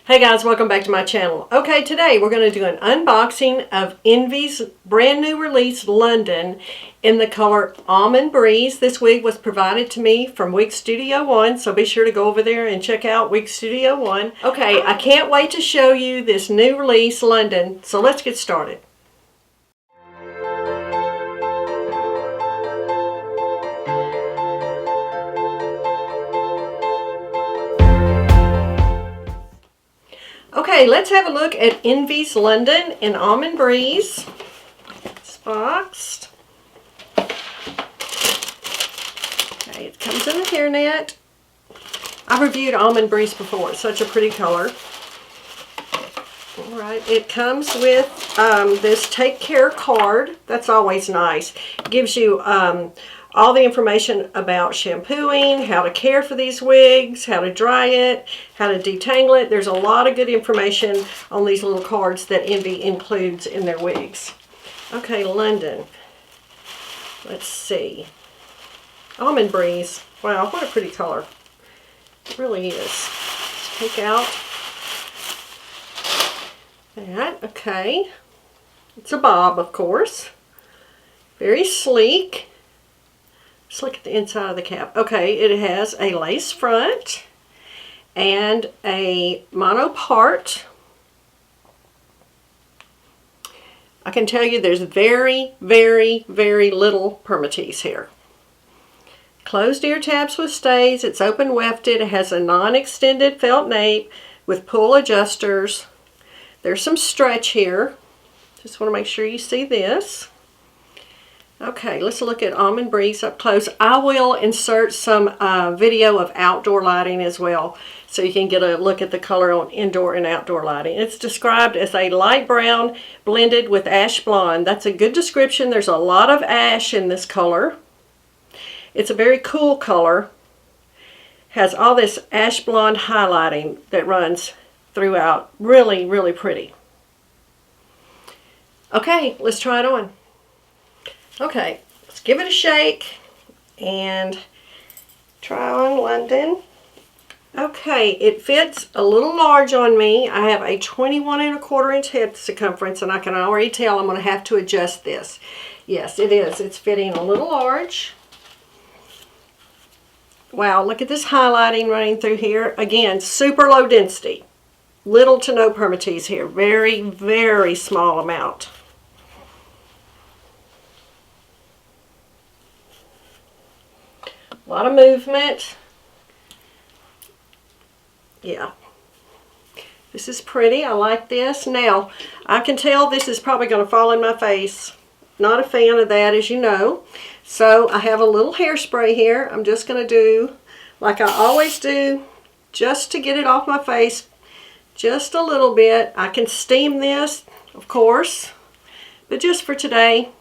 Hey guys, welcome back to my channel. Okay, today we're going to do an unboxing of Envy's brand new release, London, in the color Almond Breeze. This wig was provided to me from Wig Studio One, so be sure to go over there and check out Wig Studio One. Okay, I can't wait to show you this new release, London, so let's get started. Okay, let's have a look at Envy's London in Almond Breeze. It's boxed. Okay, it comes in a hairnet. I've reviewed Almond Breeze before. It's such a pretty color. Alright, it comes with this Take Care card. That's always nice. It gives you all the information about shampooing, how to care for these wigs, how to dry it, how to detangle it. There's a lot of good information on these little cards that Envy includes in their wigs. Okay, London. Let's see. Almond Breeze. Wow, what a pretty color. It really is. Let's take out that. Okay. It's a bob, of course. Very sleek. Let's look at the inside of the cap. Okay, it has a lace front and a mono part. I can tell you there's very, very, very little permatease here. Closed ear tabs with stays. It's open wefted. It has a non-extended felt nape with pull adjusters. There's some stretch here. Just want to make sure you see this. Okay, let's look at Almond Breeze up close. I will insert some video of outdoor lighting as well, so you can get a look at the color on indoor and outdoor lighting. It's described as a light brown blended with ash blonde. That's a good description. There's a lot of ash in this color. It's a very cool color. Has all this ash blonde highlighting that runs throughout. Really, really pretty. Okay, let's try it on. Okay, let's give it a shake and try on London. Okay, it fits a little large on me. I have a 21¼ inch head circumference, and I can already tell I'm going to have to adjust this. Yes, it is. It's fitting a little large. Wow, look at this highlighting running through here. Again, super low density. Little to no permatease here. Very, very small amount. A lot of movement. Yeah. This is pretty. I like this. Now, I can tell this is probably going to fall in my face. Not a fan of that, as you know. So, I have a little hairspray here. I'm just going to do, like I always do, just to get it off my face. Just a little bit. I can steam this, of course. But just for today,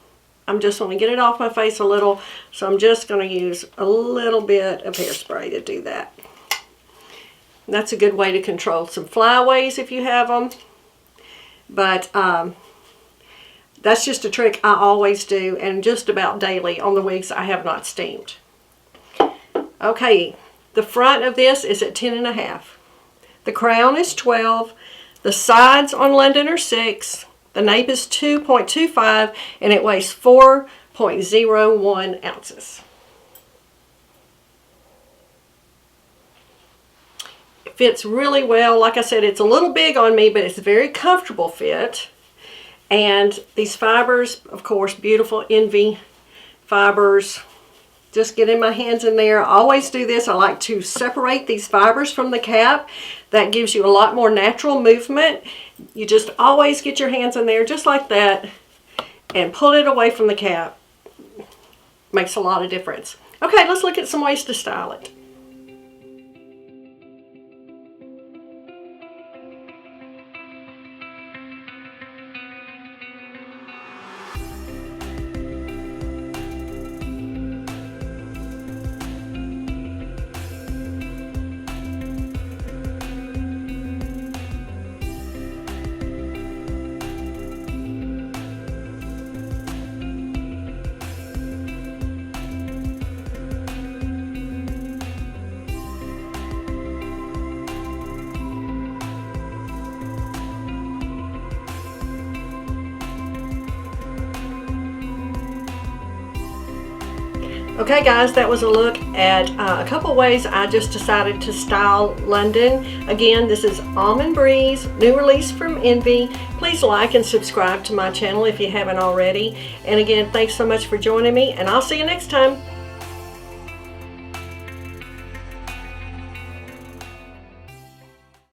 I'm just going to get it off my face a little, so I'm just going to use a little bit of hairspray to do that. And that's a good way to control some flyaways if you have them. But that's just a trick I always do, and just about daily on the wigs I have not steamed. Okay, the front of this is at 10½. The crown is 12. The sides on London are 6. The nape is 2.25 and it weighs 4.01 ounces. It fits really well. Like I said, it's a little big on me, but it's a very comfortable fit. And these fibers, of course, beautiful Envy fibers. Just getting my hands in there. I always do this. I like to separate these fibers from the cap. That gives you a lot more natural movement. You just always get your hands in there just like that and pull it away from the cap. Makes a lot of difference. Okay, let's look at some ways to style it. Okay guys, that was a look at a couple ways I just decided to style London. Again, this is Almond Breeze, new release from Envy. Please like and subscribe to my channel if you haven't already. And again, thanks so much for joining me, and I'll see you next time.